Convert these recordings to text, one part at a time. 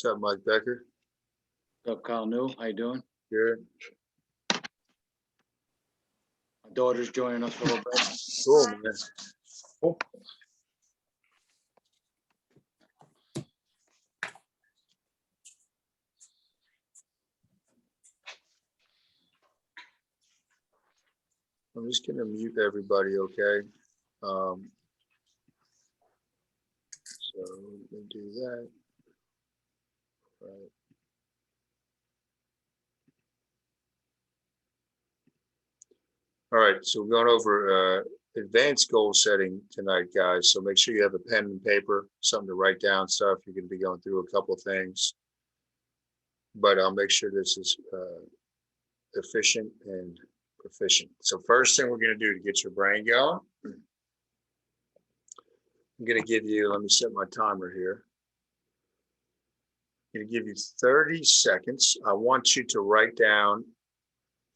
What's up, Mike Becker? What's up, Kyle Newell? How you doing? Good. My daughter's joining us for a little bit. Cool, man. Cool. I'm just gonna mute everybody, okay? So we can do that. Right. All right, so we're going over advanced goal setting tonight, guys. So make sure you have a pen and paper, something to write down stuff. You're going to be going through a couple of things, but I'll make sure this is efficient and proficient. So first thing we're going to do to get your brain going, I'm going to give you, let me set my timer here. I'm going to give you 30 seconds. I want you to write down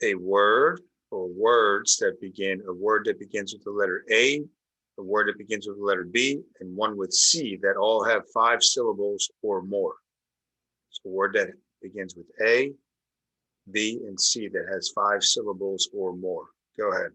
a word or words that begin, a word that begins with the letter A, a word that begins with the letter B, and one with C that all have 5 syllables or more. So a word that begins with A, B, and C that has 5 syllables or more. Go ahead.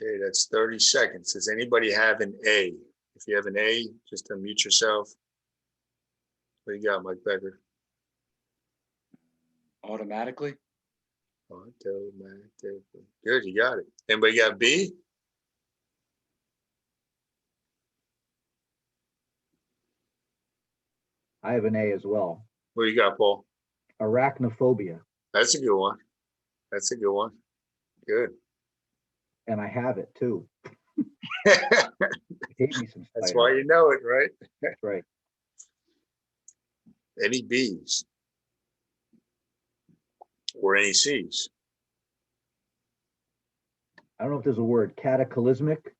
Okay, that's 30 seconds. Does anybody have an A? If you have an A, just unmute yourself. What do you got, Mike Becker? Automatically? Automatically. Good, you got it. Anybody got B? I have an A as well. What do you got, Paul? Arachnophobia. That's a good one. That's a good one. Good. And I have it too. That's It gave me some spiders. why you know it, right? That's right. Any B's? Or any C's? I don't know if there's a word, cataclysmic.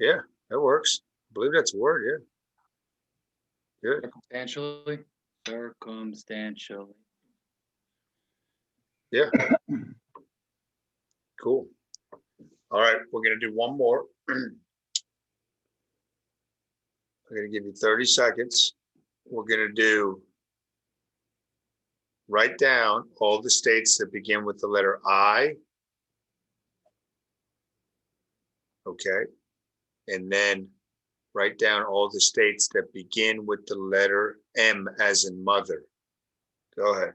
Yeah, that works. I believe that's a word, yeah. Good. Circumstantially? Circumstantially. Yeah. Cool. All right, we're going to do one more. I'm going to give you 30 seconds. We're going to do, write down all the states that begin with the letter I. Okay. And then write down all the states that begin with the letter M as in mother. Go ahead.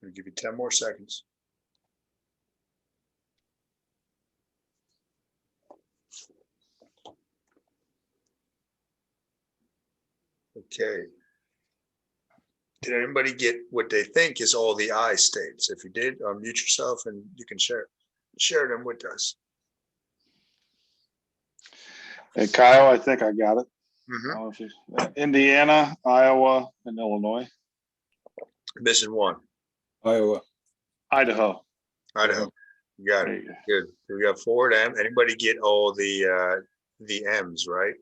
I'm going to give you 10 more seconds. Okay. Did anybody get what they think is all the I states? If you did, unmute yourself and you can share them with us. Hey, Kyle, I think I got it. Mm-hmm. Indiana, Iowa, and Illinois. Missing one. Iowa. Idaho. Idaho. You got There it. you go. Good. So we got 4 of them. Anybody get all the M's, right?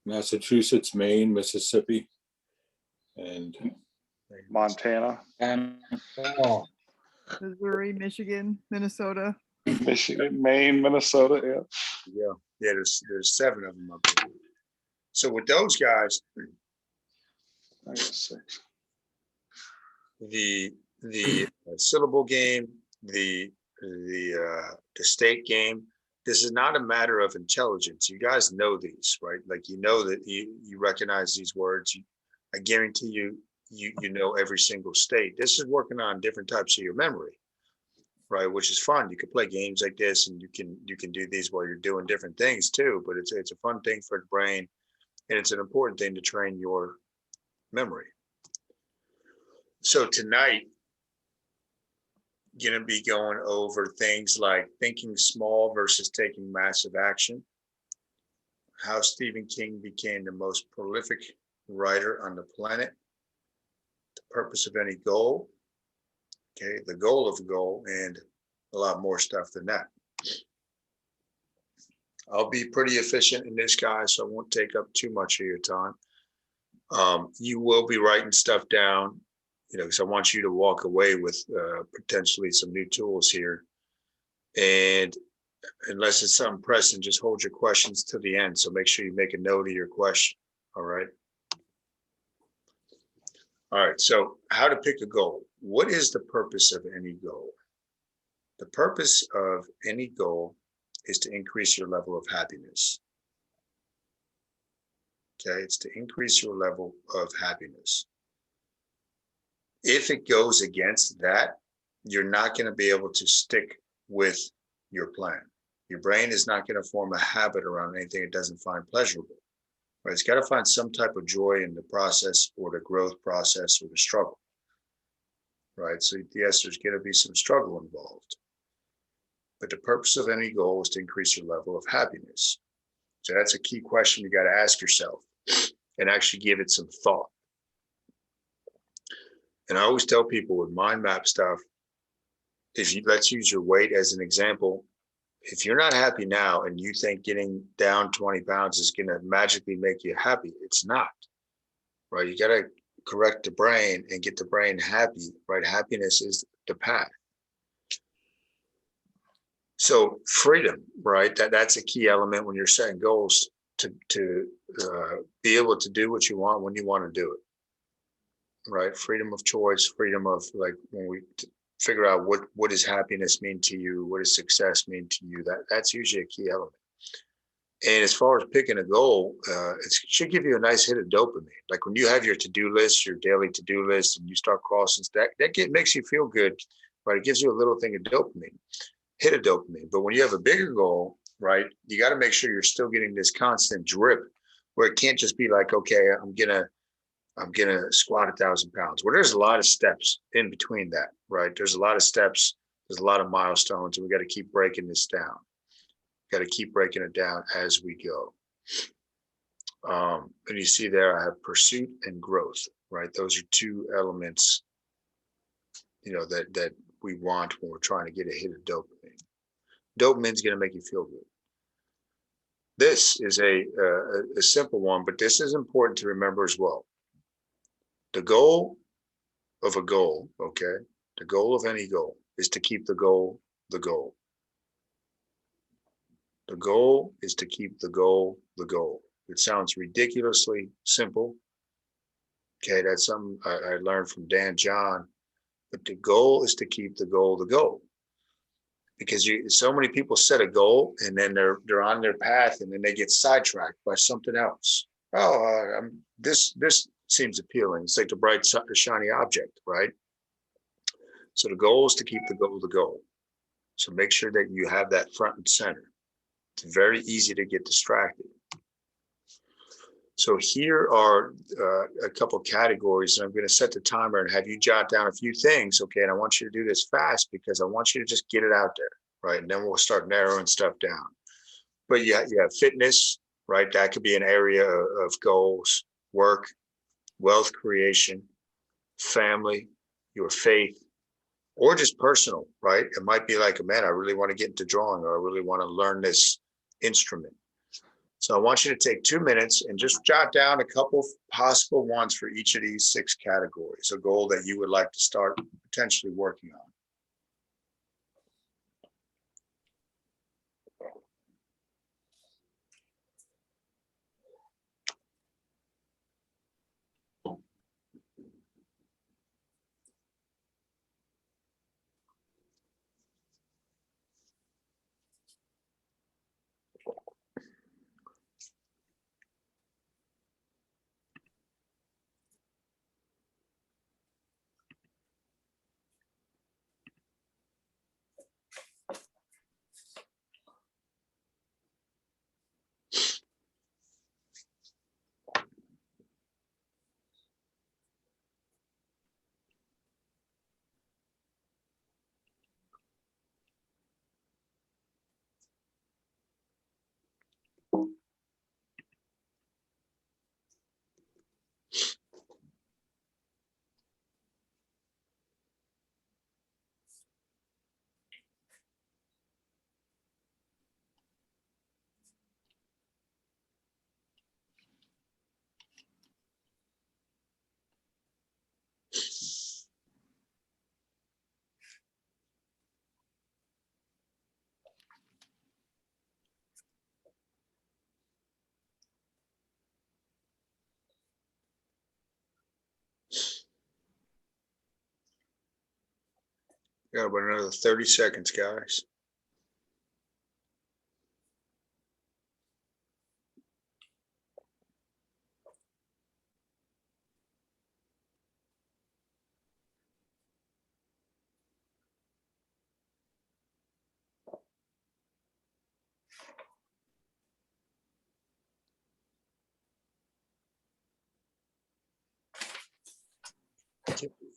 Massachusetts, Maine, Mississippi, and Montana, And Oh, Missouri, Michigan, Minnesota. Michigan, Maine, Minnesota. Yeah. Yeah. Yeah, there's 7 of them up there. So with those guys, I got 6. the syllable game, the state game, this is not a matter of intelligence. You guys know these, right? Like, you know that you recognize these words. I guarantee you, you know every single state. This is working on different types of your memory, right? Which is fun. You can play games like this, and you can do these while you're doing different things too. But it's a fun thing for the brain, and it's an important thing to train your memory. So tonight, going to be going over things like thinking small versus taking massive action, how Stephen King became the most prolific writer on the planet, the purpose of any goal, okay, the goal of a goal, and a lot more stuff than that. I'll be pretty efficient in this, guys, so I won't take up too much of your time. You will be writing stuff down, because I want you to walk away with potentially some new tools here. And unless it's something pressing, just hold your questions to the end. So make sure you make a note of your question. All right. All right. So how to pick a goal. What is the purpose of any goal? The purpose of any goal is to increase your level of happiness. Okay. It's to increase your level of happiness. If it goes against that, you're not going to be able to stick with your plan. Your brain is not going to form a habit around anything it doesn't find pleasurable. Right? It's got to find some type of joy in the process or the growth process or the struggle. Right? So yes, there's going to be some struggle involved. But the purpose of any goal is to increase your level of happiness. So that's a key question you got to ask yourself and actually give it some thought. And I always tell people with mind map stuff, let's use your weight as an example. If you're not happy now and you think getting down 20 pounds is going to magically make you happy, it's not, right? You got to correct the brain and get the brain happy, right? Happiness is the path. So freedom, right? That's a key element when you're setting goals to be able to do what you want when you want to do it. Right, freedom of choice, freedom of, like, when we figure out what does happiness mean to you, what does success mean to you, that's usually a key element. And as far as picking a goal, it should give you a nice hit of dopamine. Like when you have your to-do list, your daily to-do list, and you start crossing that makes you feel good, right? It gives you a little thing of dopamine, hit of dopamine. But when you have a bigger goal, right, you got to make sure you're still getting this constant drip, where it can't just be like, okay, I'm gonna squat 1,000 pounds. Well, there's a lot of steps in between that, right? There's a lot of steps, there's a lot of milestones, and we got to keep breaking this down. Got to keep breaking it down as we go. And you see there, I have pursuit and growth, right? Those are two elements, that we want when we're trying to get a hit of dopamine. Dopamine's going to make you feel good. This is a simple one, but this is important to remember as well. The goal of a goal, okay? The goal of any goal is to keep the goal the goal. The goal is to keep the goal the goal. It sounds ridiculously simple. Okay, that's something I learned from Dan John. But the goal is to keep the goal the goal. Because so many people set a goal and then they're on their path and then they get sidetracked by something else. This seems appealing. It's like the bright, shiny object, right? So the goal is to keep the goal the goal. So make sure that you have that front and center. It's very easy to get distracted. So here are a couple of categories, and I'm going to set the timer and have you jot down a few things, okay? And I want you to do this fast because I want you to just get it out there, right? And then we'll start narrowing stuff down. But yeah, fitness, right? That could be an area of goals, work, wealth creation, family, your faith, or just personal, right? It might be like, man, I really want to get into drawing, or I really want to learn this instrument. So I want you to take 2 minutes and just jot down a couple possible ones for each of these 6 categories, a goal that you would like to start potentially working on. Got about another 30 seconds, guys.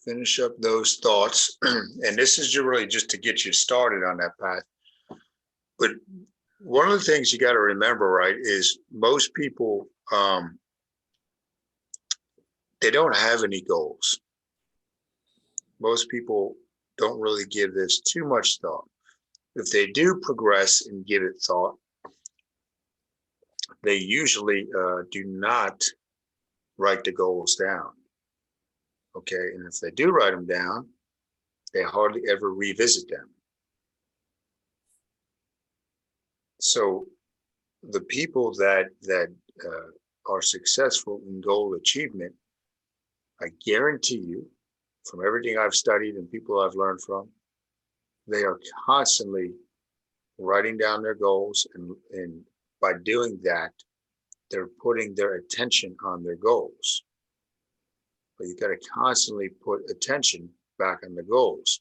Finish up those thoughts. And this is really just to get you started on that path. But one of the things you got to remember, right, is most people, they don't have any goals. Most people don't really give this too much thought. If they do progress and give it thought, they usually do not write the goals down. Okay, and if they do write them down, they hardly ever revisit them. So the people that are successful in goal achievement, I guarantee you, from everything I've studied and people I've learned from, they are constantly writing down their goals, and by doing that, they're putting their attention on their goals. But you got to constantly put attention back on the goals.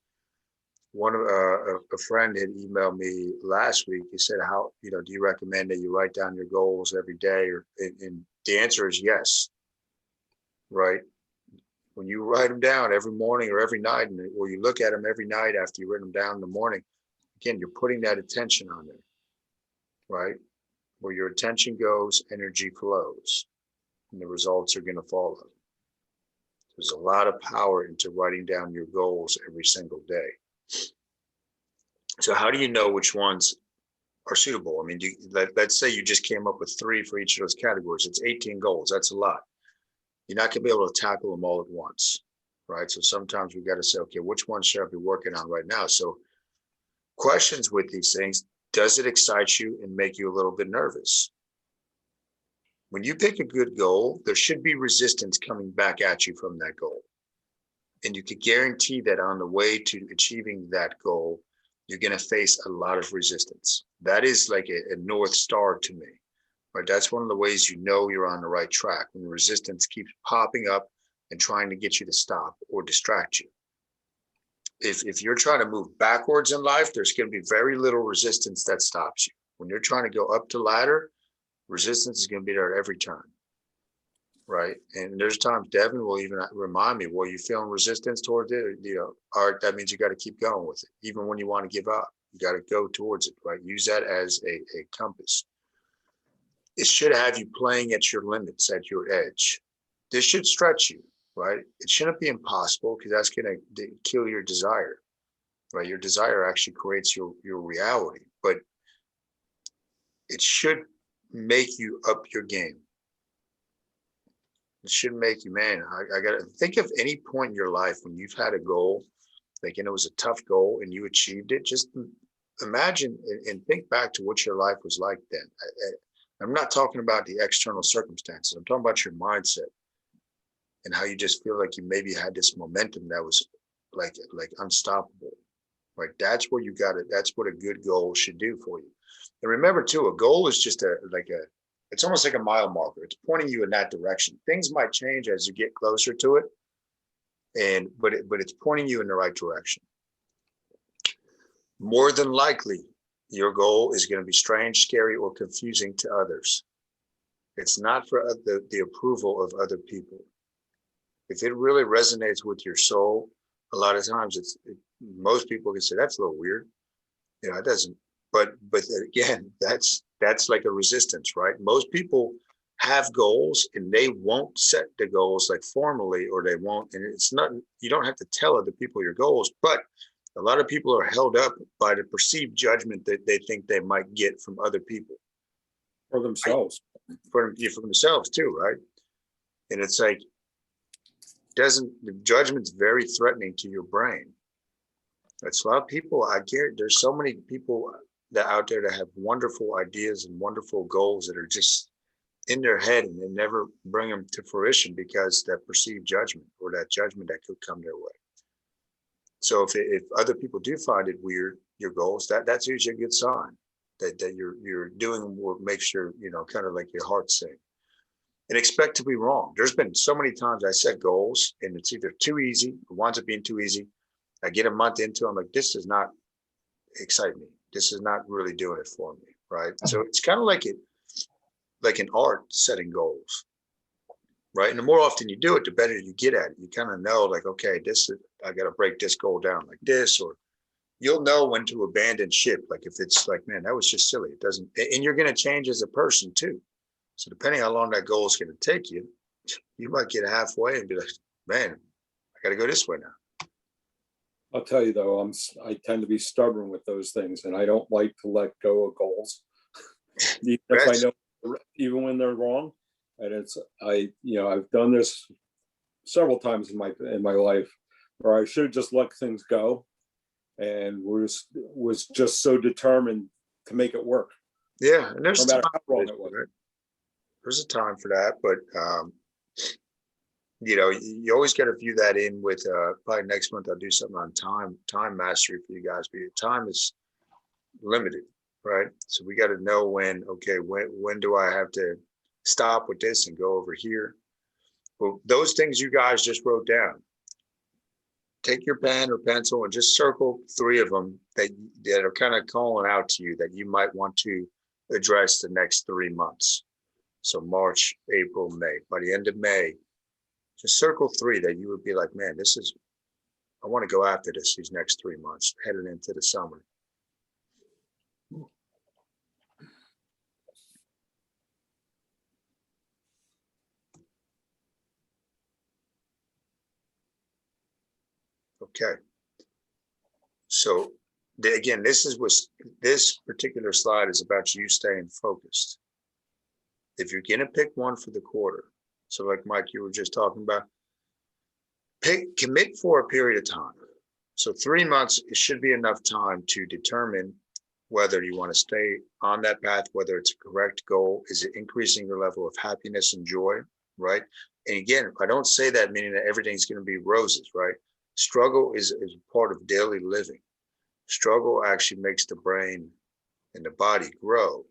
One of a friend had emailed me last week. He said, "How do you recommend that you write down your goals every day?" And the answer is yes. Right? When you write them down every morning or every night, or you look at them every night after you write them down in the morning, again, you're putting that attention on there. Right? Where your attention goes, energy flows, and the results are going to follow. There's a lot of power into writing down your goals every single day. So how do you know which ones are suitable? I mean, let's say you just came up with 3 for each of those categories. It's 18 goals. That's a lot. You're not going to be able to tackle them all at once, right? So sometimes we got to say, okay, which one should I be working on right now? So questions with these things: does it excite you and make you a little bit nervous? When you pick a good goal, there should be resistance coming back at you from that goal. And you could guarantee that on the way to achieving that goal, you're going to face a lot of resistance. That is like a North Star to me, right? That's one of the ways you know you're on the right track, when the resistance keeps popping up and trying to get you to stop or distract you. If you're trying to move backwards in life, there's going to be very little resistance that stops you. When you're trying to go up the ladder, resistance is going to be there at every turn, right? And there's times Devin will even remind me, well, you feeling resistance towards it? All right, that means you got to keep going with it. Even when you want to give up, you got to go towards it, right? Use that as a compass. It should have you playing at your limits, at your edge. This should stretch you, right? It shouldn't be impossible, because that's going to kill your desire, right? Your desire actually creates your reality, but it should make you up your game. It should make you, man, I got to think of any point in your life when you've had a goal, like, and it was a tough goal and you achieved it. Just imagine and think back to what your life was like then. I'm not talking about the external circumstances. I'm talking about your mindset and how you just feel like you maybe had this momentum that was like unstoppable, right? That's where you got it. That's what a good goal should do for you. And remember too, a goal is just it's almost like a mile marker. It's pointing you in that direction. Things might change as you get closer to it, but it's pointing you in the right direction. More than likely, your goal is going to be strange, scary, or confusing to others. It's not for the approval of other people. If it really resonates with your soul, a lot of times most people can say, that's a little weird. It doesn't. But again, that's like a resistance, right? Most people have goals and they won't set the goals like formally, or they won't. And it's not, you don't have to tell other people your goals, but a lot of people are held up by the perceived judgment that they think they might get from other people. For themselves. For themselves too, right? And it's like, the judgment's very threatening to your brain. It's a lot of people, I guarantee there's so many people that out there that have wonderful ideas and wonderful goals that are just in their head, and they never bring them to fruition because that perceived judgment, or that judgment that could come their way. So if other people do find it weird, your goals, that's usually a good sign that you're doing what makes your, kind of like your heart sing. And expect to be wrong. There's been so many times I set goals and it's either too easy, or winds up being too easy. I get a month into it, I'm like, this does not excite me. This is not really doing it for me, right? So it's kind of like an art setting goals, right? And the more often you do it, the better you get at it. You kind of know, like, okay, I got to break this goal down like this, or you'll know when to abandon ship. Like if it's like, man, that was just silly. It doesn't, and you're going to change as a person too. So depending how long that goal is going to take you, you might get halfway and be like, man, I got to go this way now. I'll tell you though, I tend to be stubborn with those things, and I don't like to let go of goals, even if I know, even when they're wrong. And I've done this several times in my life, where I should have just let things go, and was just so determined to make it work. Yeah, and there's No a matter time how wrong it was. right? There's a time for that, but you always got to view that in with probably next month I'll do something on time mastery for you guys. But your time is limited, right? So we got to know when do I have to stop with this and go over here? Well, those things you guys just wrote down. Take your pen or pencil and just circle 3 of them that are kind of calling out to you that you might want to address the next 3 months. So March, April, May. By the end of May, just circle 3 that you would be like, man, I want to go after these next 3 months, heading into the summer. Okay. So again, this particular slide is about you staying focused. If you're going to pick one for the quarter, so like Mike, you were just talking about, commit for a period of time. So 3 months, it should be enough time to determine whether you want to stay on that path, whether it's a correct goal. Is it increasing your level of happiness and joy, right? And again, I don't say that meaning that everything's going to be roses, right? Struggle is part of daily living. Struggle actually makes the brain and the body grow,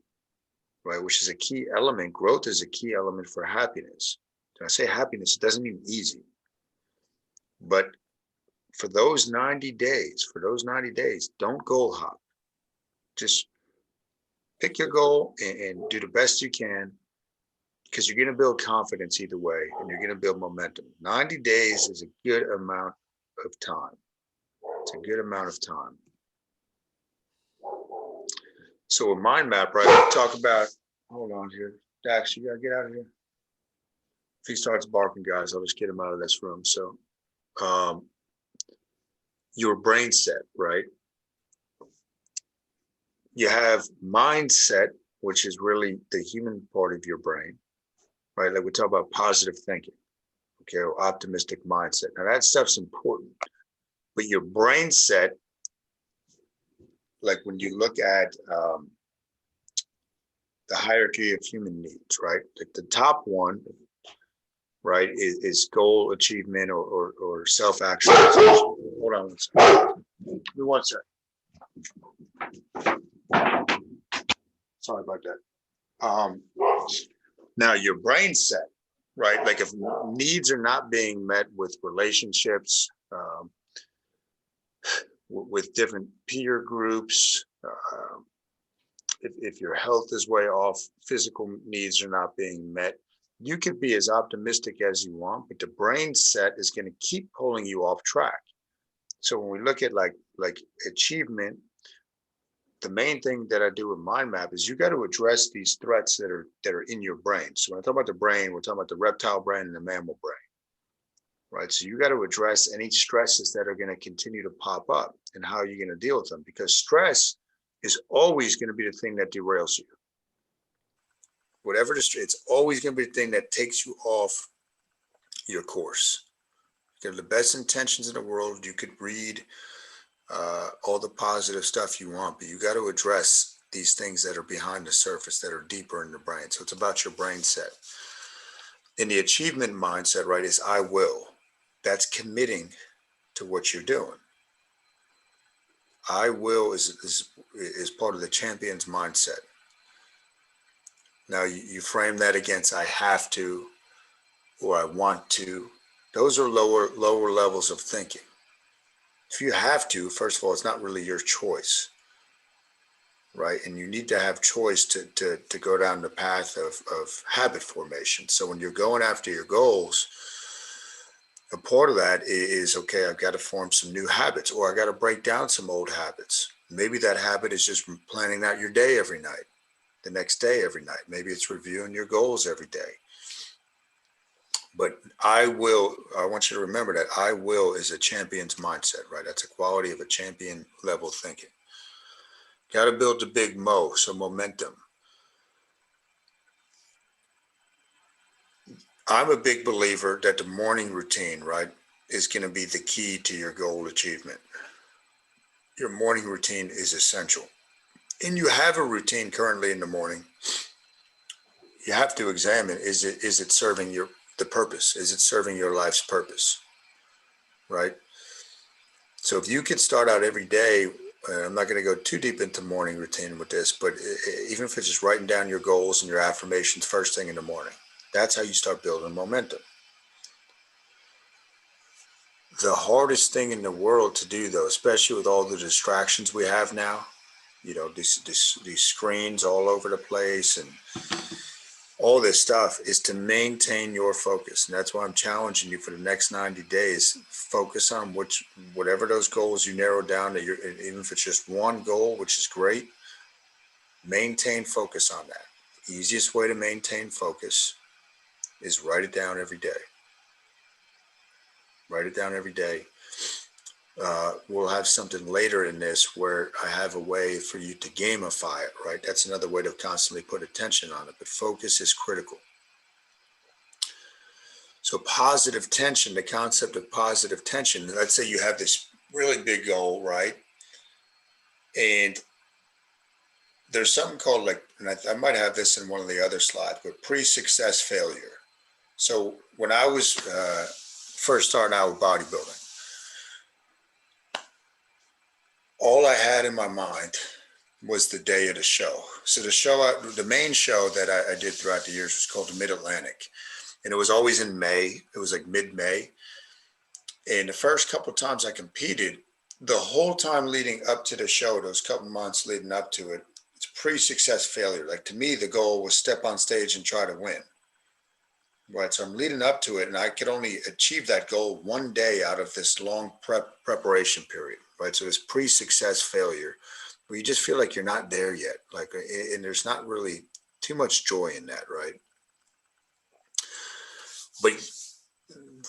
right? Which is a key element. Growth is a key element for happiness. When I say happiness, it doesn't mean easy. But for those 90 days, don't goal hop. Just pick your goal and do the best you can, because you're going to build confidence either way, and you're going to build momentum. 90 days is a good amount of time. It's a good amount of time. So a mind map, right? We talk about, hold on here. Dax, you got to get out of here. If he starts barking, guys, I'll just get him out of this room. So your brain set, right? You have mindset, which is really the human part of your brain, right? Like we talk about positive thinking, okay, or optimistic mindset. Now that stuff's important, but your brain set, like when you look at the hierarchy of human needs, right? Like the top one, right, is goal achievement or self-actualization. Hold on one second. Give me one second. Sorry about that. Now your brain set, right? Like if needs are not being met with relationships, with different peer groups, if your health is way off, physical needs are not being met, you could be as optimistic as you want, but the brain set is going to keep pulling you off track. So when we look at like achievement, the main thing that I do with mind map is you got to address these threats that are in your brain. So when I talk about the brain, we're talking about the reptile brain and the mammal brain, right? So you got to address any stresses that are going to continue to pop up and how you're going to deal with them, because stress is always going to be the thing that derails you. Whatever it's always going to be the thing that takes you off your course. You have the best intentions in the world. You could read all the positive stuff you want, but you got to address these things that are behind the surface, that are deeper in the brain. So it's about your brain set. In the achievement mindset, right, is I will. That's committing to what you're doing. I will is part of the champion's mindset. Now you frame that against I have to or I want to. Those are lower levels of thinking. If you have to, first of all, it's not really your choice, right? And you need to have choice to go down the path of habit formation. So when you're going after your goals, a part of that is, okay, I've got to form some new habits, or I got to break down some old habits. Maybe that habit is just planning out your day every night, the next day every night. Maybe it's reviewing your goals every day. But I want you to remember that I will is a champion's mindset, right? That's a quality of a champion level thinking. Got to build the big mo, so momentum. I'm a big believer that the morning routine, right, is going to be the key to your goal achievement. Your morning routine is essential. And you have a routine currently in the morning. You have to examine, is it serving the purpose? Is it serving your life's purpose? Right? So if you could start out every day, I'm not going to go too deep into morning routine with this, but even if it's just writing down your goals and your affirmations first thing in the morning, that's how you start building momentum. The hardest thing in the world to do, though, especially with all the distractions we have now, these screens all over the place and all this stuff, is to maintain your focus. And that's why I'm challenging you for the next 90 days. Focus on whatever those goals you narrow down, that even if it's just one goal, which is great, maintain focus on that. The easiest way to maintain focus is write it down every day. Write it down every day. We'll have something later in this where I have a way for you to gamify it, right? That's another way to constantly put attention on it, but focus is critical. So positive tension, the concept of positive tension, let's say you have this really big goal, right? And there's something called, and I might have this in one of the other slides, but pre-success failure. So when I was first starting out with bodybuilding, all I had in my mind was the day of the show. So the main show that I did throughout the years was called the Mid-Atlantic. And it was always in May. It was like mid-May. And the first couple of times I competed, the whole time leading up to the show, those couple months leading up to it, it's pre-success failure. Like, to me, the goal was step on stage and try to win. Right, so I'm leading up to it, and I could only achieve that goal one day out of this long preparation period, right? So it's pre-success failure, where you just feel like you're not there yet, and there's not really too much joy in that, right? But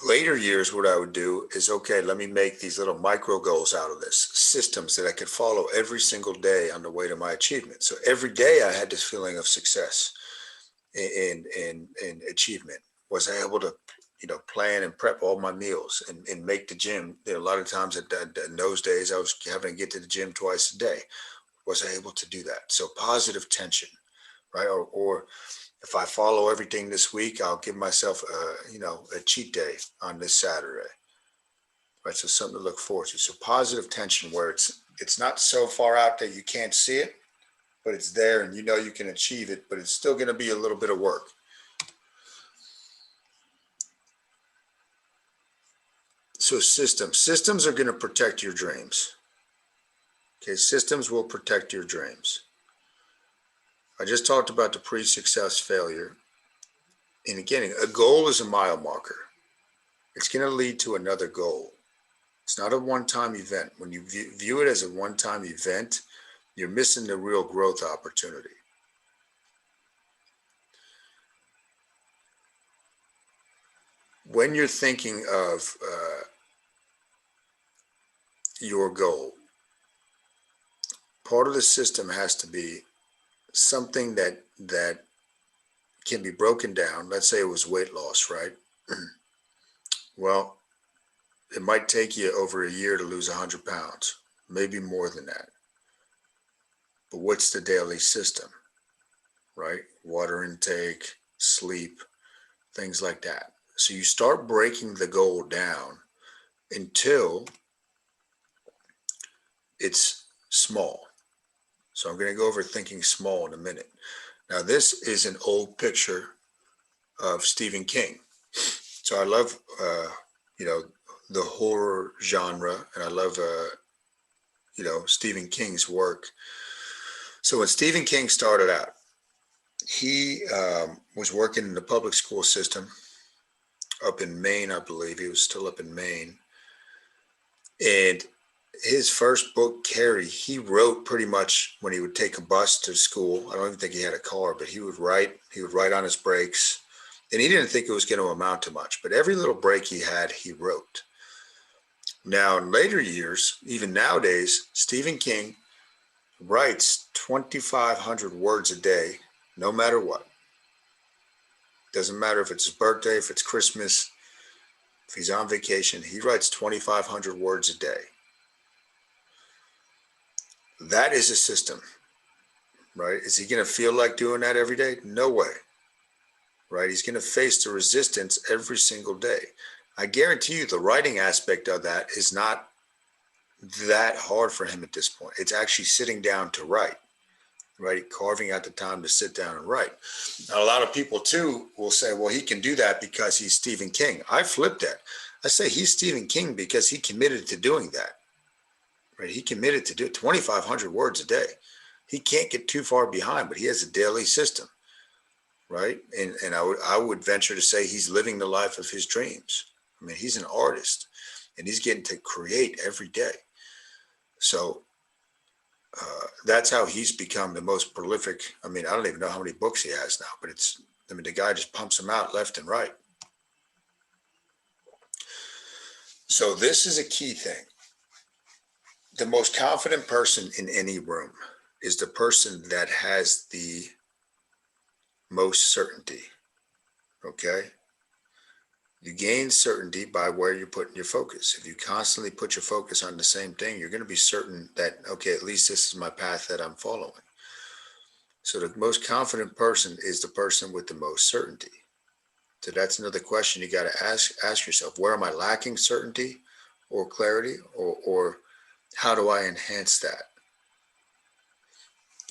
later years, what I would do is, okay, let me make these little micro goals out of this, systems that I could follow every single day on the way to my achievement. So every day I had this feeling of success and achievement. Was I able to, plan and prep all my meals and make the gym? A lot of times in those days, I was having to get to the gym twice a day. Was I able to do that? So positive tension, right? Or if I follow everything this week, I'll give myself a cheat day on this Saturday, right? So something to look forward to. So positive tension, where it's not so far out that you can't see it, but it's there and you can achieve it, but it's still going to be a little bit of work. So systems are going to protect your dreams. Okay, systems will protect your dreams. I just talked about the pre-success failure. And again, a goal is a mile marker. It's going to lead to another goal. It's not a one-time event. When you view it as a one-time event, you're missing the real growth opportunity. When you're thinking of your goal, part of the system has to be something that can be broken down. Let's say it was weight loss, right? Well, it might take you over a year to lose 100 pounds, maybe more than that. But what's the daily system, right? Water intake, sleep, things like that. So you start breaking the goal down until it's small. So I'm going to go over thinking small in a minute. Now, this is an old picture of Stephen King. So I love, the horror genre, and I love, Stephen King's work. So when Stephen King started out, he was working in the public school system up in Maine, I believe. He was still up in Maine. And his first book, Carrie, he wrote pretty much when he would take a bus to school. I don't even think he had a car, but he would write on his breaks. And he didn't think it was going to amount to much, but every little break he had, he wrote. Now, in later years, even nowadays, Stephen King writes 2,500 words a day, no matter what. Doesn't matter if it's his birthday, if it's Christmas, if he's on vacation, he writes 2,500 words a day. That is a system, right? Is he going to feel like doing that every day? No way, right? He's going to face the resistance every single day. I guarantee you the writing aspect of that is not that hard for him at this point. It's actually sitting down to write, right? Carving out the time to sit down and write. Now, a lot of people too will say, well, he can do that because he's Stephen King. I flip that. I say he's Stephen King because he committed to doing that, right? He committed to do 2,500 words a day. He can't get too far behind, but he has a daily system, right? And I would venture to say he's living the life of his dreams. I mean, he's an artist and he's getting to create every day. So that's how he's become the most prolific. I mean, I don't even know how many books he has now, but the guy just pumps them out left and right. So this is a key thing. The most confident person in any room is the person that has the most certainty. Okay? You gain certainty by where you're putting your focus. If you constantly put your focus on the same thing, you're going to be certain that, okay, at least this is my path that I'm following. So the most confident person is the person with the most certainty. So that's another question you got to ask yourself. Where am I lacking certainty or clarity, or how do I enhance that?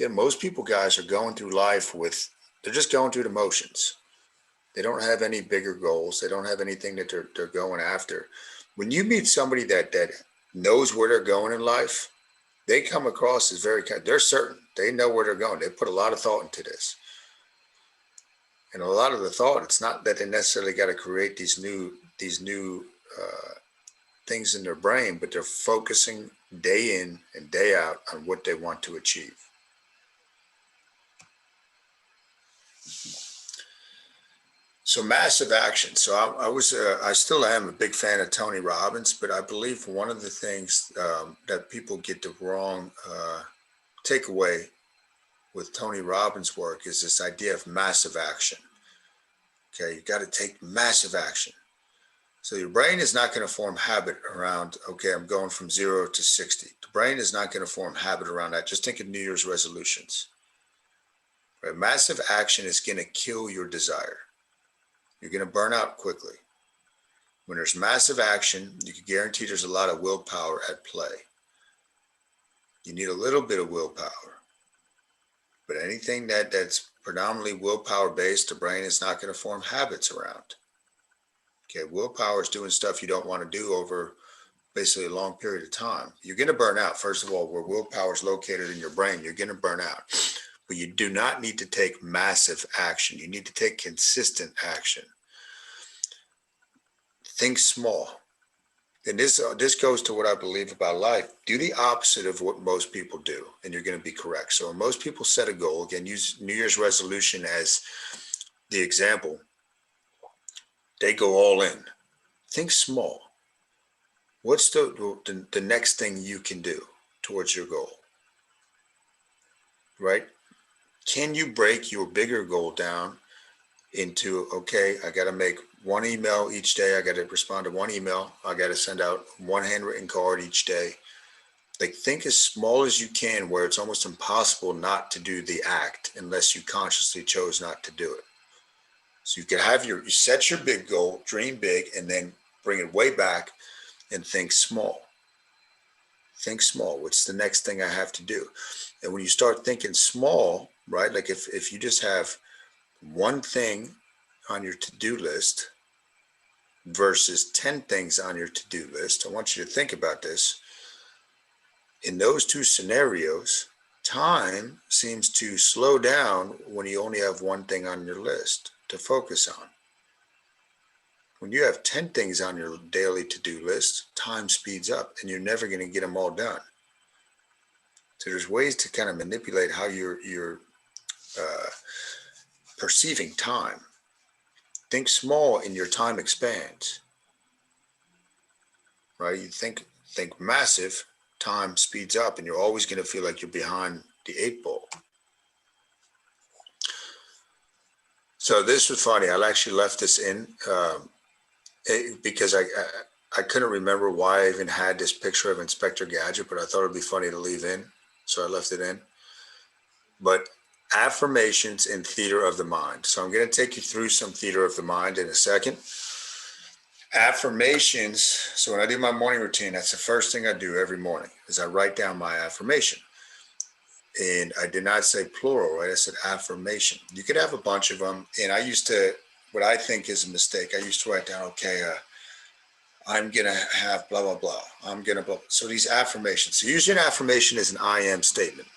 Yeah, most people, guys, are going through life they're just going through the motions. They don't have any bigger goals. They don't have anything that they're going after. When you meet somebody that knows where they're going in life, they come across as they're certain. They know where they're going. They put a lot of thought into this. And a lot of the thought, it's not that they necessarily got to create these new things in their brain, but they're focusing day in and day out on what they want to achieve. So massive action. So I still am a big fan of Tony Robbins, but I believe one of the things that people get the wrong takeaway with Tony Robbins' work is this idea of massive action. Okay, you got to take massive action. So your brain is not going to form habit around, okay, I'm going from 0 to 60. The brain is not going to form habit around that. Just think of New Year's resolutions. Right? Massive action is going to kill your desire. You're going to burn out quickly. When there's massive action, you can guarantee there's a lot of willpower at play. You need a little bit of willpower. But anything that's predominantly willpower based, the brain is not going to form habits around. Okay, willpower is doing stuff you don't want to do over basically a long period of time. You're going to burn out. First of all, where willpower is located in your brain, you're going to burn out. But you do not need to take massive action. You need to take consistent action. Think small. And this goes to what I believe about life. Do the opposite of what most people do, and you're going to be correct. So when most people set a goal, again, use New Year's resolution as the example. They go all in. Think small. What's the next thing you can do towards your goal? Right? Can you break your bigger goal down into, okay, I got to make one email each day. I got to respond to one email. I got to send out one handwritten card each day. Like, think as small as you can, where it's almost impossible not to do the act unless you consciously chose not to do it. So you can have you set your big goal, dream big, and then bring it way back and think small. Think small. What's the next thing I have to do? And when you start thinking small, right? Like if you just have one thing on your to-do list versus 10 things on your to-do list, I want you to think about this. In those two scenarios, time seems to slow down when you only have one thing on your list to focus on. When you have 10 things on your daily to-do list, time speeds up and you're never going to get them all done. So there's ways to kind of manipulate how you're perceiving time. Think small and your time expands, right? You think massive, time speeds up and you're always going to feel like you're behind the 8 ball. So this was funny. I actually left this in because I couldn't remember why I even had this picture of Inspector Gadget, but I thought it'd be funny to leave in. So I left it in. But affirmations in theater of the mind. So I'm going to take you through some theater of the mind in a second. Affirmations. So when I do my morning routine, that's the first thing I do every morning is I write down my affirmation. And I did not say plural, right? I said affirmation. You could have a bunch of them. And I used to, what I think is a mistake, I used to write down, okay, I'm going to have blah, blah, blah. I'm going to blah. So these affirmations. So usually an affirmation is an I am statement.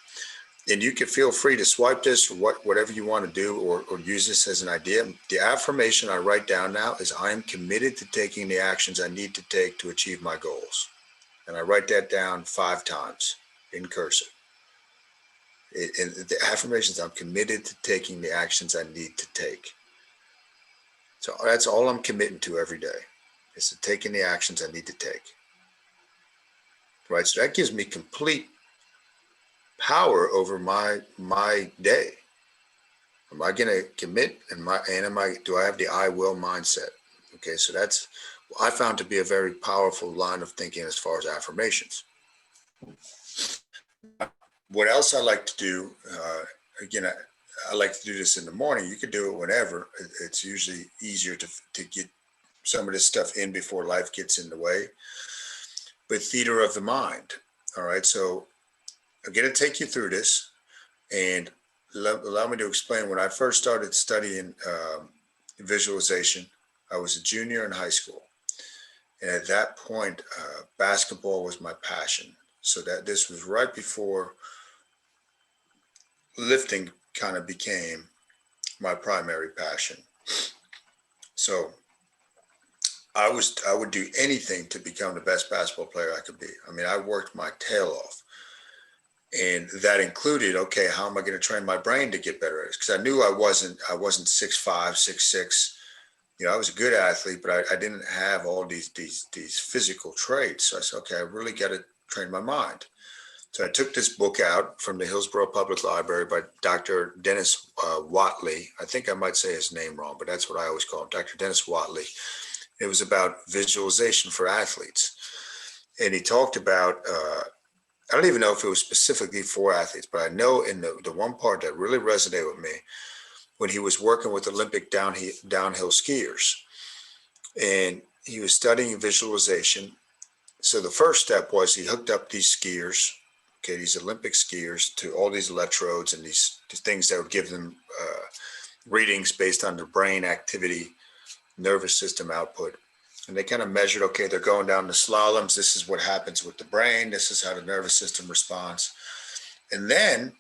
And you can feel free to swipe this or whatever you want to do or use this as an idea. The affirmation I write down now is I am committed to taking the actions I need to take to achieve my goals. And I write that down 5 times in cursive. In the affirmations, I'm committed to taking the actions I need to take. So that's all I'm committing to every day is to taking the actions I need to take. Right. So that gives me complete power over my day. Am I going to commit do I have the I will mindset? Okay. So that's what I found to be a very powerful line of thinking as far as affirmations. What else I like to do, again, I like to do this in the morning. You could do it whenever. It's usually easier to get some of this stuff in before life gets in the way. But theater of the mind. All right. So I'm going to take you through this and allow me to explain. When I first started studying visualization, I was a junior in high school. And at that point, basketball was my passion. So that this was right before lifting kind of became my primary passion. So I would do anything to become the best basketball player I could be. I mean, I worked my tail off. And that included, okay, how am I going to train my brain to get better at it? Because I knew I wasn't 6'5", 6'6". You know, I was a good athlete, but I didn't have all these physical traits. So I said, okay, I really got to train my mind. So I took this book out from the Hillsborough Public Library by Dr. Dennis Watley. I think I might say his name wrong, but that's what I always call him, Dr. Dennis Watley. It was about visualization for athletes. And he talked about, I don't even know if it was specifically for athletes, but I know in the one part that really resonated with me, when he was working with Olympic downhill skiers, and he was studying visualization. So the first step was he hooked up these skiers, okay, these Olympic skiers, to all these electrodes and these things that would give them readings based on their brain activity, nervous system output. And they kind of measured, okay, they're going down the slaloms. This is what happens with the brain. This is how the nervous system responds. And then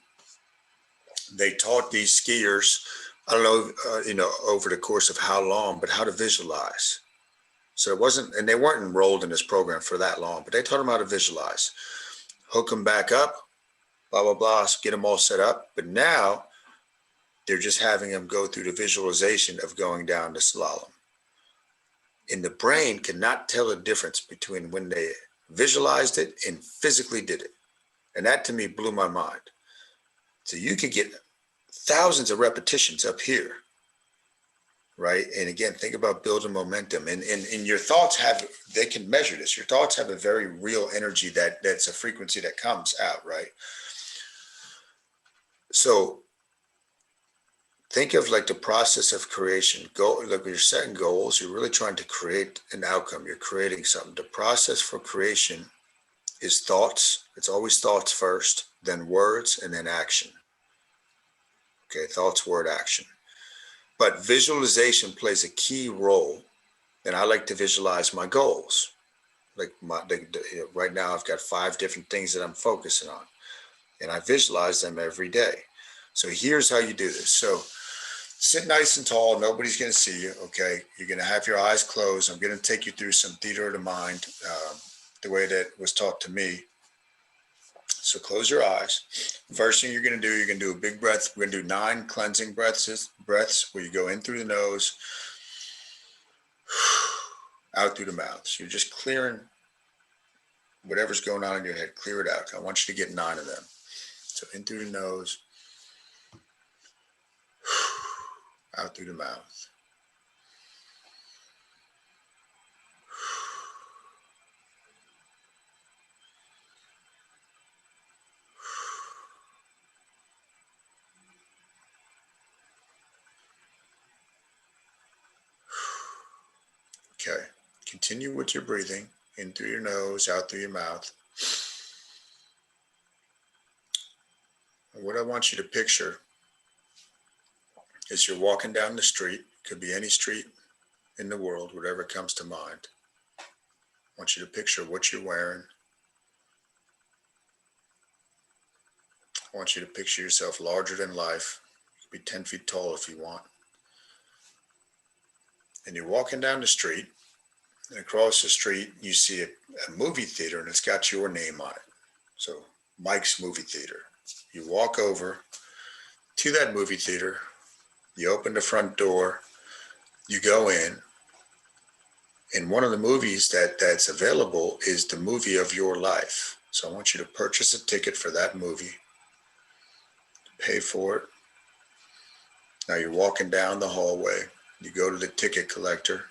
they taught these skiers, I don't know, over the course of how long, but how to visualize. So it wasn't, and they weren't enrolled in this program for that long, but they taught them how to visualize, hook them back up, blah, blah, blah, get them all set up. But now they're just having them go through the visualization of going down the slalom. And the brain cannot tell the difference between when they visualized it and physically did it. And that to me blew my mind. So you could get thousands of repetitions up here, right? And again, think about building momentum. And your thoughts they can measure this. Your thoughts have a very real energy that's a frequency that comes out, right? So think of like the process of creation. Like when you're setting goals, you're really trying to create an outcome. You're creating something. The process for creation is thoughts. It's always thoughts first, then words, and then action. Okay, thoughts, word, action. But visualization plays a key role, and I like to visualize my goals. Like right now, I've got 5 different things that I'm focusing on, and I visualize them every day. So here's how you do this. So sit nice and tall. Nobody's going to see you. Okay, you're going to have your eyes closed. I'm going to take you through some theater of the mind, the way that was taught to me. So close your eyes. First thing you're going to do, you're going to do a big breath. We're going to do 9 cleansing breaths where you go in through the nose, out through the mouth. So you're just clearing whatever's going on in your head, clear it out. I want you to get 9 of them. So in through the nose, out through the mouth. Okay, continue with your breathing, in through your nose, out through your mouth. And what I want you to picture is you're walking down the street, could be any street in the world, whatever comes to mind. I want you to picture what you're wearing. I want you to picture yourself larger than life. You could be 10 feet tall if you want. And you're walking down the street, and across the street, you see a movie theater, and it's got your name on it. So, Mike's Movie Theater. You walk over to that movie theater, you open the front door, you go in, and one of the movies that's available is the movie of your life. So I want you to purchase a ticket for that movie, pay for it. Now you're walking down the hallway. You go to the ticket collector,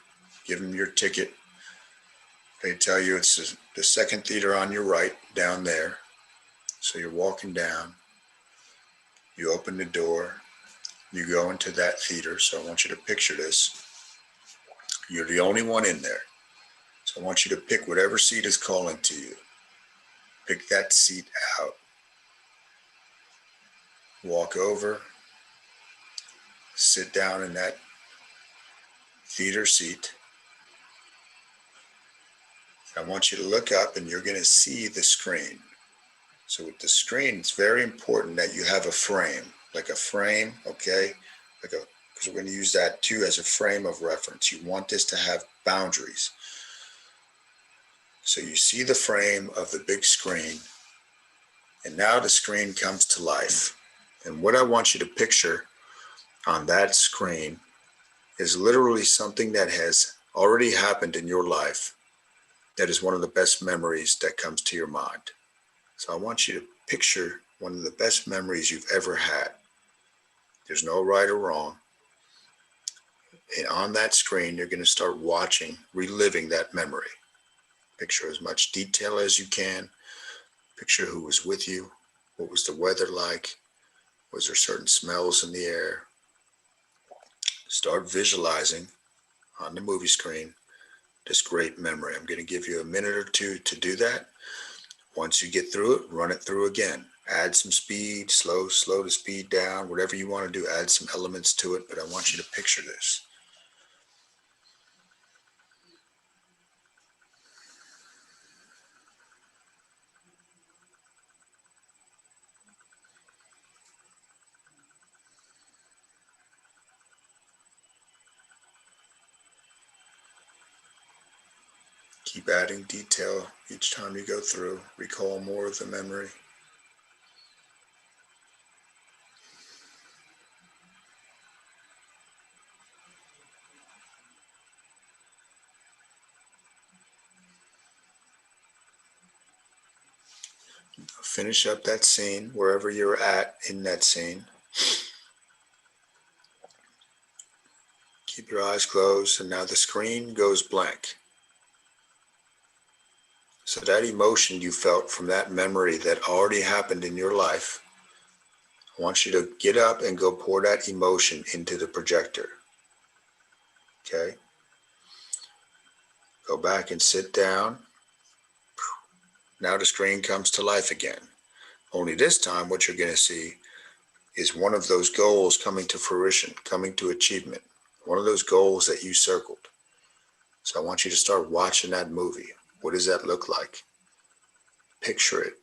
give them your ticket. They tell you it's the second theater on your right, down there. So you're walking down. You open the door. You go into that theater. So I want you to picture this. You're the only one in there. So I want you to pick whatever seat is calling to you. Pick that seat out. Walk over. Sit down in that theater seat. I want you to look up and you're going to see the screen. So with the screen, it's very important that you have a frame, like a frame, okay? Because we're going to use that too as a frame of reference. You want this to have boundaries. So you see the frame of the big screen, and now the screen comes to life. And what I want you to picture on that screen is literally something that has already happened in your life that is one of the best memories that comes to your mind. So I want you to picture one of the best memories you've ever had. There's no right or wrong. And on that screen, you're going to start watching, reliving that memory. Picture as much detail as you can. Picture who was with you. What was the weather like? Was there certain smells in the air? Start visualizing on the movie screen this great memory. I'm going to give you a minute or two to do that. Once you get through it, run it through again. Add some speed, slow the speed down, whatever you want to do, add some elements to it, but I want you to picture this. Keep adding detail each time you go through. Recall more of the memory. Finish up that scene wherever you're at in that scene. Keep your eyes closed, and now the screen goes blank. So that emotion you felt from that memory that already happened in your life, I want you to get up and go pour that emotion into the projector. Okay? Go back and sit down. Now the screen comes to life again. Only this time, what you're going to see is one of those goals coming to fruition, coming to achievement, one of those goals that you circled. So I want you to start watching that movie. What does that look like? Picture it.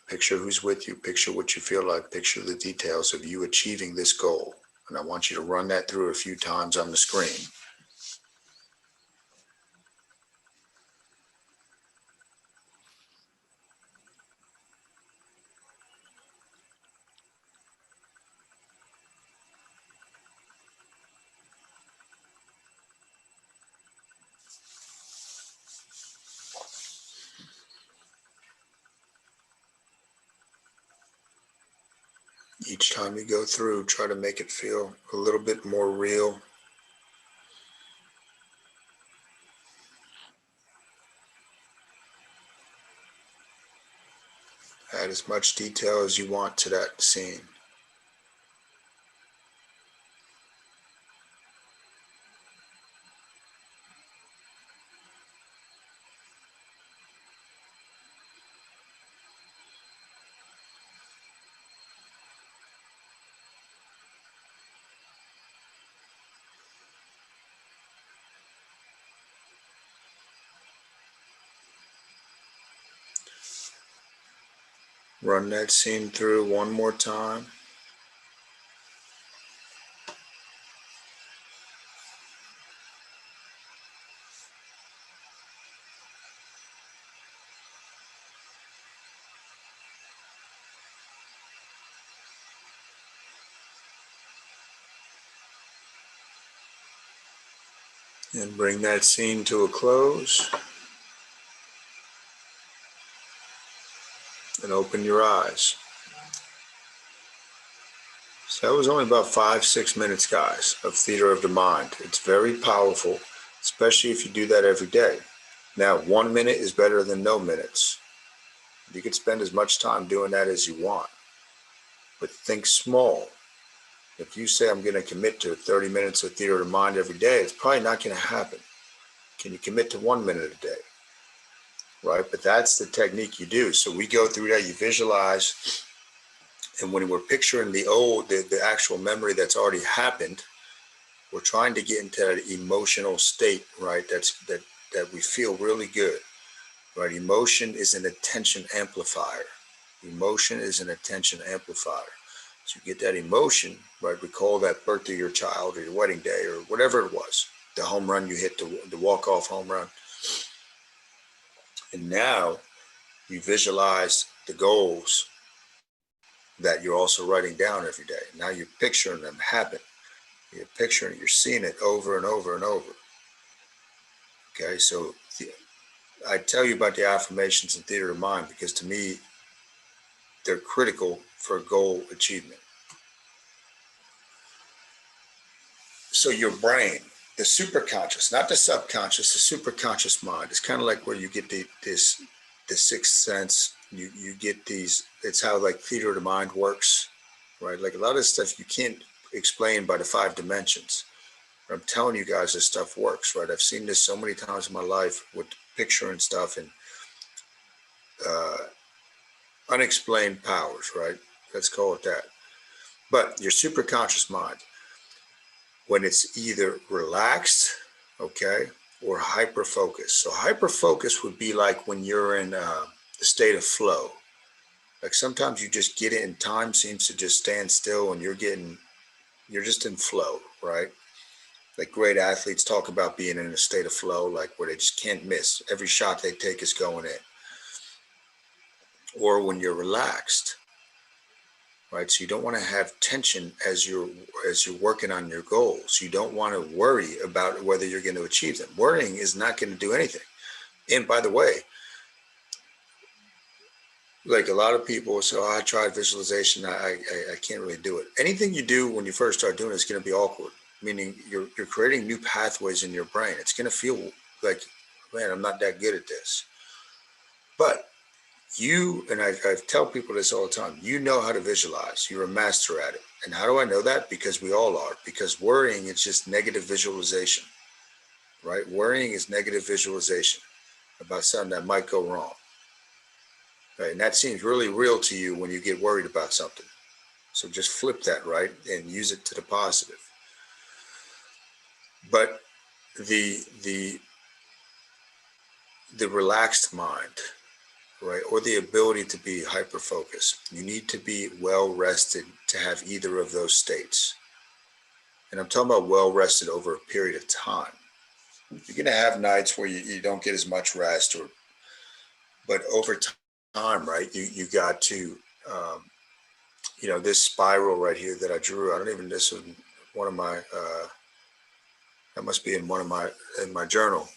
Picture who's with you. Picture what you feel like. Picture the details of you achieving this goal. And I want you to run that through a few times on the screen. Each time you go through, try to make it feel a little bit more real. Add as much detail as you want to that scene. Run that scene through one more time. And bring that scene to a close. And open your eyes. So that was only about 5-6 minutes, guys, of theater of the mind. It's very powerful, especially if you do that every day. Now, 1 minute is better than no minutes. You could spend as much time doing that as you want, but think small. If you say, I'm going to commit to 30 minutes of theater of the mind every day, it's probably not going to happen. Can you commit to 1 minute a day? Right? But that's the technique you do. So we go through that, you visualize, and when we're picturing the actual memory that's already happened, we're trying to get into that emotional state, right? That we feel really good, right? Emotion is an attention amplifier. Emotion is an attention amplifier. So you get that emotion, right? Recall that birthday of your child or your wedding day or whatever it was, the home run you hit, the walk-off home run. And now you visualize the goals that you're also writing down every day. Now you're picturing them happen. You're picturing it, you're seeing it over and over and over. Okay, so I tell you about the affirmations in theater of mind because to me, they're critical for goal achievement. So your brain, the superconscious, not the subconscious, the superconscious mind, is kind of like where you get the sixth sense. You get these, it's how like theater of the mind works, right? Like a lot of stuff you can't explain by the 5 dimensions. But I'm telling you guys, this stuff works, right? I've seen this so many times in my life with picturing stuff and unexplained powers, right? Let's call it that. But your superconscious mind, when it's either relaxed, okay, or hyper focused. So hyper focus would be like when you're in the state of flow. Like sometimes you just get it and time seems to just stand still and you're just in flow, right? Like great athletes talk about being in a state of flow, like where they just can't miss. Every shot they take is going in. Or when you're relaxed, right? So you don't want to have tension as you're working on your goals. You don't want to worry about whether you're going to achieve them. Worrying is not going to do anything. And by the way, like a lot of people say, oh, I tried visualization, I can't really do it. Anything you do when you first start doing it is going to be awkward, meaning you're creating new pathways in your brain. It's going to feel like, man, I'm not that good at this. But you, and I tell people this all the time, you know how to visualize. You're a master at it. And how do I know that? Because we all are. Because worrying is just negative visualization, right? Worrying is negative visualization about something that might go wrong. right? And that seems really real to you when you get worried about something. So just flip that, right? And use it to the positive. But the relaxed mind, right? Or the ability to be hyper-focused. You need to be well-rested to have either of those states. And I'm talking about well-rested over a period of time. You're going to have nights where you don't get as much rest, but over time, right? You got to, this spiral right here that I drew. I don't even, this was one of my, that must be in my journal.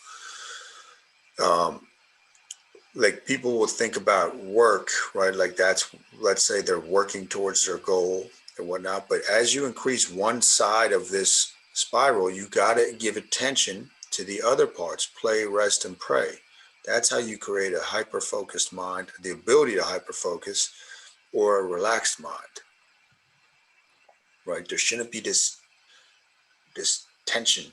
Like people will think about work, right? Like let's say they're working towards their goal and whatnot. But as you increase one side of this spiral, you got to give attention to the other parts, play, rest, and pray. That's how you create a hyper-focused mind, the ability to hyper-focus, or a relaxed mind, right? There shouldn't be this tension,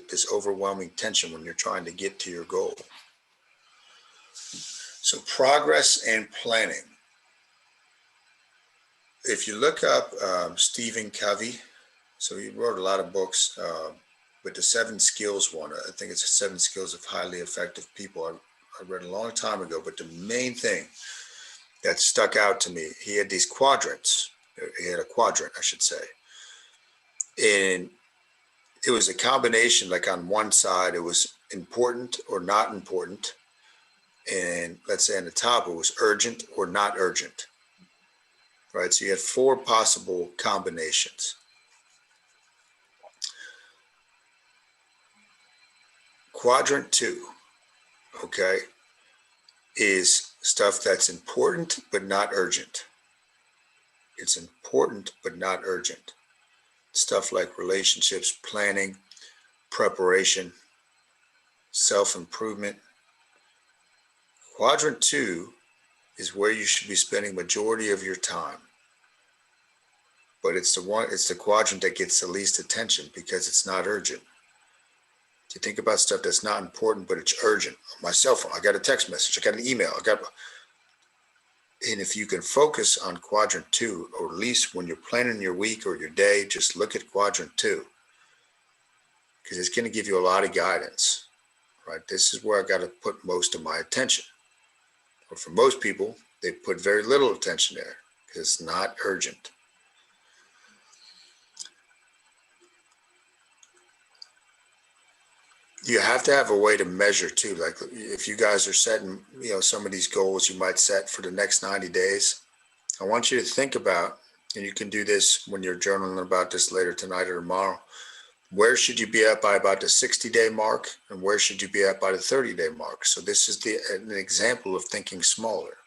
this overwhelming tension when you're trying to get to your goal. So progress and planning. If you look up Stephen Covey, so he wrote a lot of books, but the 7 skills one, I think it's the 7 skills of highly effective people. I read a long time ago, but the main thing that stuck out to me, he had these quadrants. He had a quadrant, I should say. And it was a combination, like on one side, it was important or not important. And let's say on the top, it was urgent or not urgent, right? So you had 4 possible combinations. Quadrant 2, okay, is stuff that's important but not urgent. It's important but not urgent. Stuff like relationships, planning, preparation, self-improvement. Quadrant 2 is where you should be spending majority of your time. But it's the quadrant that gets the least attention because it's not urgent. You think about stuff that's not important, but it's urgent. My cell phone, I got a text message, I got an email, and if you can focus on quadrant 2, or at least when you're planning your week or your day, just look at quadrant 2, because it's going to give you a lot of guidance, right? This is where I got to put most of my attention. But for most people, they put very little attention there because it's not urgent. You have to have a way to measure too. Like if you guys are setting, some of these goals you might set for the next 90 days, I want you to think about, and you can do this when you're journaling about this later tonight or tomorrow, where should you be at by about the 60-day mark, and where should you be at by the 30-day mark? So this is an example of thinking smaller,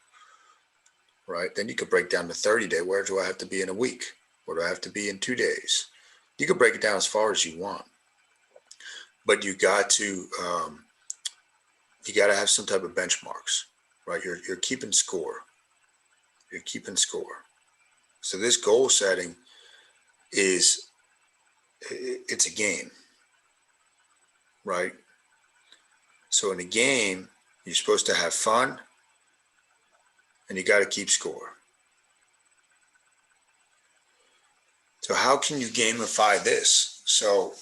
right? Then you could break down the 30-day. Where do I have to be in a week? Where do I have to be in 2 days? You could break it down as far as you want. But you got to have some type of benchmarks, right? You're keeping score. You're keeping score. So this goal setting it's a game, right? So in a game, you're supposed to have fun, and you got to keep score. So how can you gamify this? So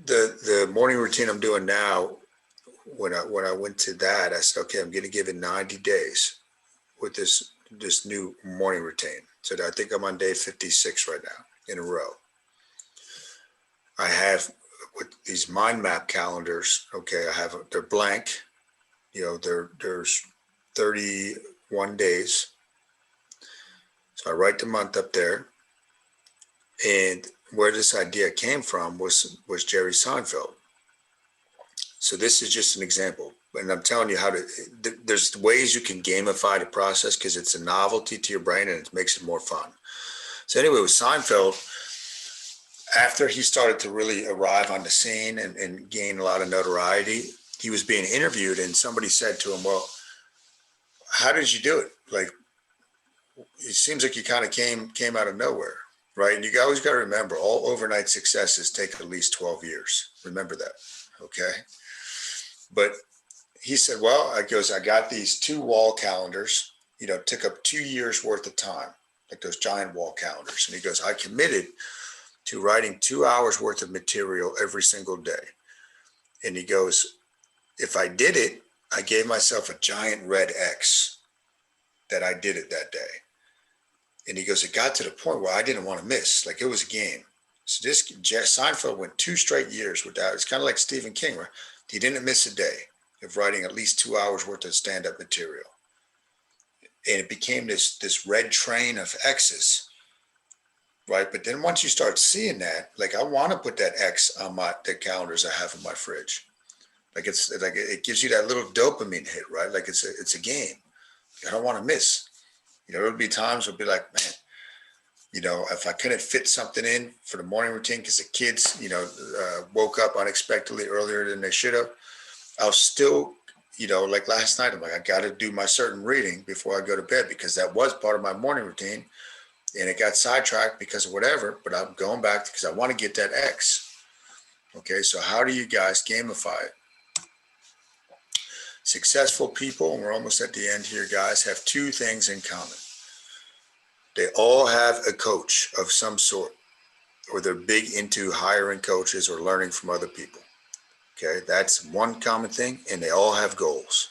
the morning routine I'm doing now, when I went to that, I said, okay, I'm going to give it 90 days with this new morning routine. So I think I'm on day 56 right now in a row. I have with these mind map calendars. Okay, they're blank. There's 31 days. So I write the month up there, and where this idea came from was Jerry Seinfeld. So this is just an example, and I'm telling you there's ways you can gamify the process because it's a novelty to your brain and it makes it more fun. So anyway, with Seinfeld, after he started to really arrive on the scene and gain a lot of notoriety, he was being interviewed, and somebody said to him, well, how did you do it? Like, it seems like you kind of came out of nowhere. Right. And you always got to remember, all overnight successes take at least 12 years. Remember that. Okay. But he said, well, I goes, I got these 2 wall calendars, took up 2 years worth of time, like those giant wall calendars. And he goes, I committed to writing 2 hours worth of material every single day. And he goes, if I did it, I gave myself a giant red X that I did it that day. And he goes, it got to the point where I didn't want to miss, like it was a game. So this Seinfeld went 2 straight years without, it's kind of like Stephen King, right? He didn't miss a day of writing at least 2 hours worth of stand-up material. And it became this red train of X's, right? But then once you start seeing that, like I want to put that X on the calendars I have in my fridge. Like it's like it gives you that little dopamine hit, right? Like it's a game. I don't want to miss. There'll be times where I'll be like, man, if I couldn't fit something in for the morning routine because the kids, woke up unexpectedly earlier than they should have, I'll still, like last night, I'm like, I got to do my certain reading before I go to bed because that was part of my morning routine and it got sidetracked because of whatever, but I'm going back because I want to get that X. Okay, so how do you guys gamify it? Successful people, and we're almost at the end here, guys, have 2 things in common. They all have a coach of some sort, or they're big into hiring coaches or learning from other people. Okay, that's one common thing, and they all have goals.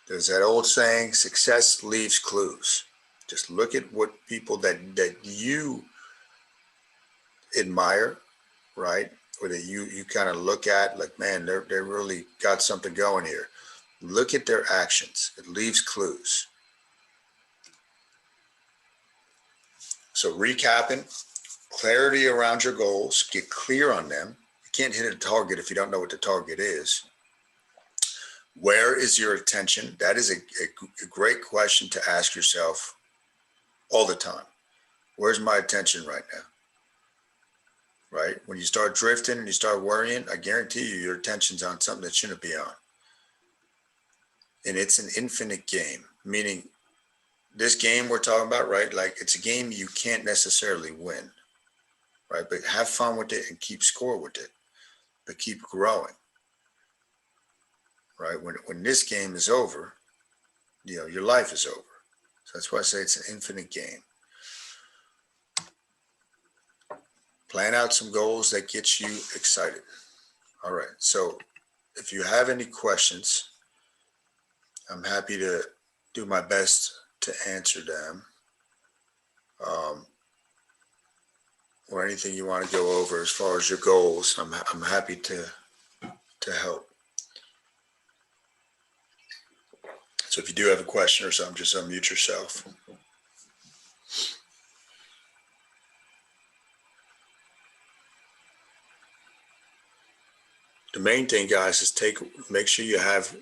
There's that old saying, success leaves clues. Just look at what people that you admire, right? Or that you kind of look at like, man, they really got something going here. Look at their actions. It leaves clues. So recapping, clarity around your goals, get clear on them. You can't hit a target if you don't know what the target is. Where is your attention? That is a great question to ask yourself all the time. Where's my attention right now? Right? When you start drifting and you start worrying, I guarantee you your attention's on something that shouldn't be on. And it's an infinite game, meaning this game we're talking about, right? Like it's a game you can't necessarily win, right? But have fun with it and keep score with it, but keep growing, right? When this game is over, your life is over. So that's why I say it's an infinite game. Plan out some goals that get you excited. All right. So if you have any questions, I'm happy to do my best to answer them. Or anything you want to go over as far as your goals, I'm happy to help. So if you do have a question or something, just unmute yourself. The main thing, guys, is make sure you have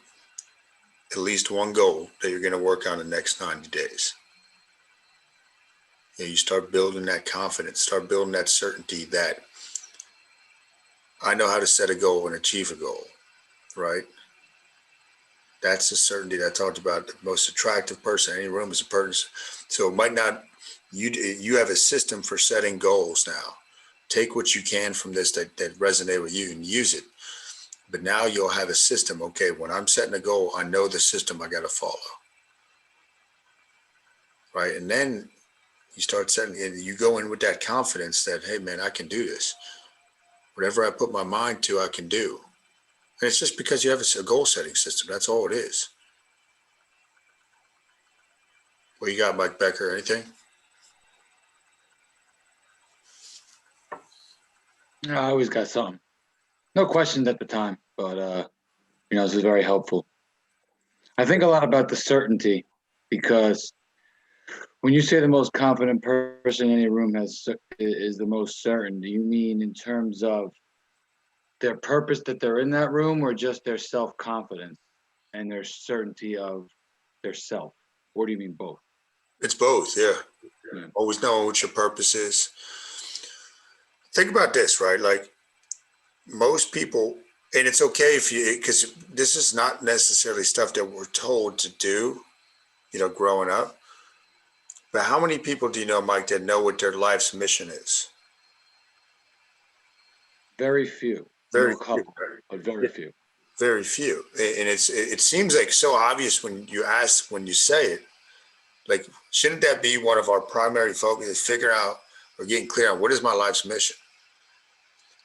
at least one goal that you're going to work on the next 90 days. You start building that confidence, start building that certainty that I know how to set a goal and achieve a goal, right? That's the certainty that I talked about. The most attractive person in any room is a person. So it might not, you have a system for setting goals now. Take what you can from this that resonate with you and use it. But now you'll have a system. Okay, when I'm setting a goal, I know the system I got to follow. Right? And then you start setting, and you go in with that confidence that, hey, man, I can do this. Whatever I put my mind to, I can do. And it's just because you have a goal setting system. That's all it is. What you got, Mike Becker? Anything? I always got something. No questions at the time, but this is very helpful. I think a lot about the certainty, because when you say the most confident person in any room is the most certain, do you mean in terms of their purpose that they're in that room, or just their self-confidence and their certainty of their self? Or do you mean both? It's both, yeah. Always know what your purpose is. Think about this, right? Like most people, and it's okay because this is not necessarily stuff that we're told to do, growing up. But how many people do you know, Mike, that know what their life's mission is? Very few. Very couple, few. but very few. very few. And it seems like so obvious when you ask, when you say it, like, shouldn't that be one of our primary focus, is figuring out or getting clear on what is my life's mission?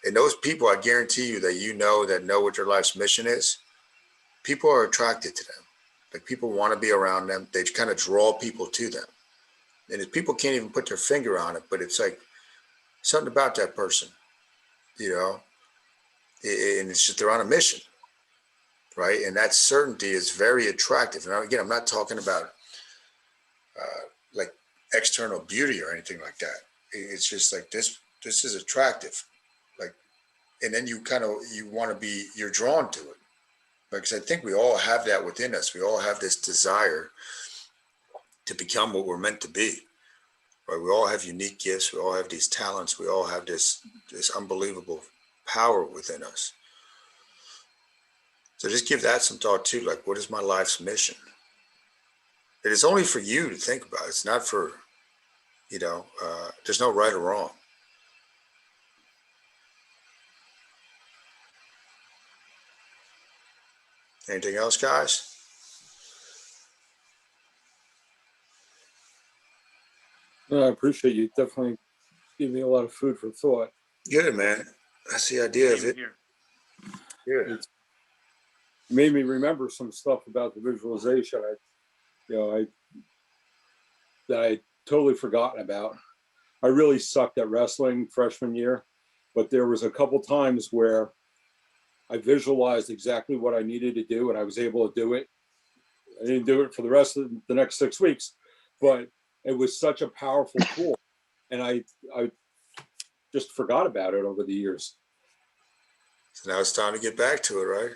And those people, I guarantee you that know what your life's mission is, people are attracted to them. Like, people want to be around them. They kind of draw people to them. And if people can't even put their finger on it, but it's like something about that person, you know, and it's just they're on a mission, right? And that certainty is very attractive. And again, I'm not talking about like external beauty or anything like that. It's just like this is attractive. Like, and then you want to be, you're drawn to it. Because I think we all have that within us. We all have this desire to become what we're meant to be. Right? We all have unique gifts. We all have these talents. We all have this unbelievable power within us. So just give that some thought too. Like, what is my life's mission? It is only for you to think about. It's not for, there's no right or wrong. Anything else, guys? No, I appreciate you. Definitely give me a lot of food for thought. Good, man. That's the idea of it. Yeah. It made me remember some stuff about the visualization. That I totally forgotten about. I really sucked at wrestling freshman year, but there was a couple times where I visualized exactly what I needed to do, and I was able to do it. I didn't do it for the rest of the next 6 weeks, but it was such a powerful tool, and I just forgot about it over the years. So now it's time to get back to it, right?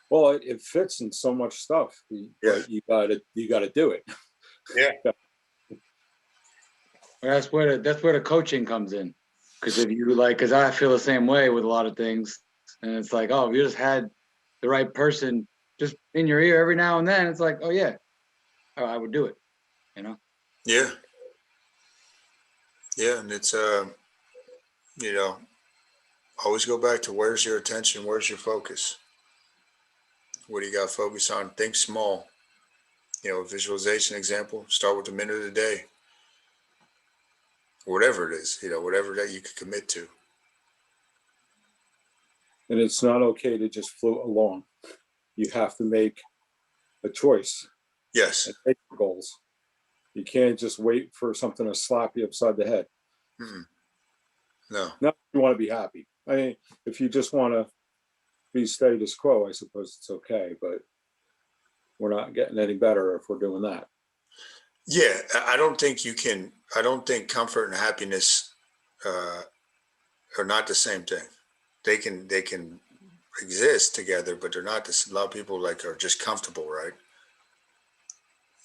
Well, it fits in so much stuff. But you gotta do it. Yeah. That's where the coaching comes in. Because if you because I feel the same way with a lot of things. And it's like, oh, if you just had the right person just in your ear every now and then, it's like, oh yeah, I would do it, Yeah. Yeah. And it's, always go back to where's your attention? Where's your focus? What do you got to focus on? Think small. Visualization example, start with a minute a day. Whatever it is, whatever that you could commit to. And it's not okay to just float along. You have to make a choice. Yes. And take your goals. You can't just wait for something to slap you upside the head. Mm-mm. No. Now you want to be happy. I mean, if you just want to be status quo, I suppose it's okay, but we're not getting any better if we're doing that. Yeah, I don't think comfort and happiness are not the same thing. They can exist together, but they're not this. A lot of people are just comfortable, right?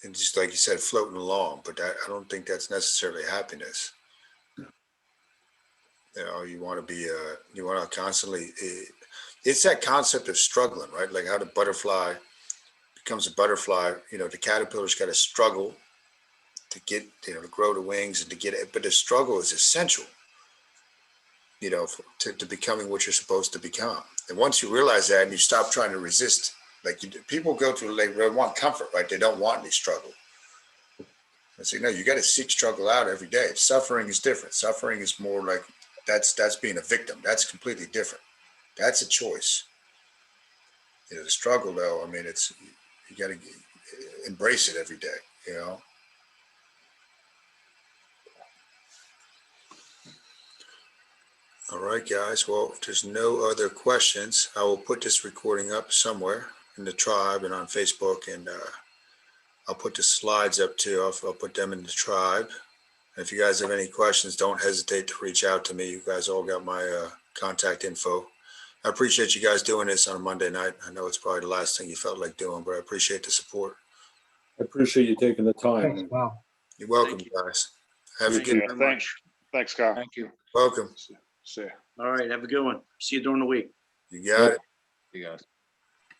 And just like you said, floating along, but I don't think that's necessarily happiness. You want to be, you want to constantly, it's that concept of struggling, right? Like how the butterfly becomes a butterfly, the caterpillar's got to struggle to get, to grow the wings and to get it. But the struggle is essential, to becoming what you're supposed to become. And once you realize that and you stop trying to resist, people go through, they want comfort, right? They don't want any struggle. I say, no, you got to seek struggle out every day. Suffering is different. Suffering is more like, that's being a victim. That's completely different. That's a choice. The struggle though, I mean, you got to embrace it every day, All right, guys. Well, if there's no other questions, I will put this recording up somewhere in the tribe and on Facebook, and I'll put the slides up too. I'll put them in the tribe. And if you guys have any questions, don't hesitate to reach out to me. You guys all got my contact info. I appreciate you guys doing this on a Monday night. I know it's probably the last thing you felt like doing, but I appreciate the support. I appreciate you taking the time. Thanks, wow. You're welcome, guys. Have a Thank good you. night. Thanks, Kyle. Thank you. Welcome. See ya. All right, have a good one. See you during the week. You got it. You guys.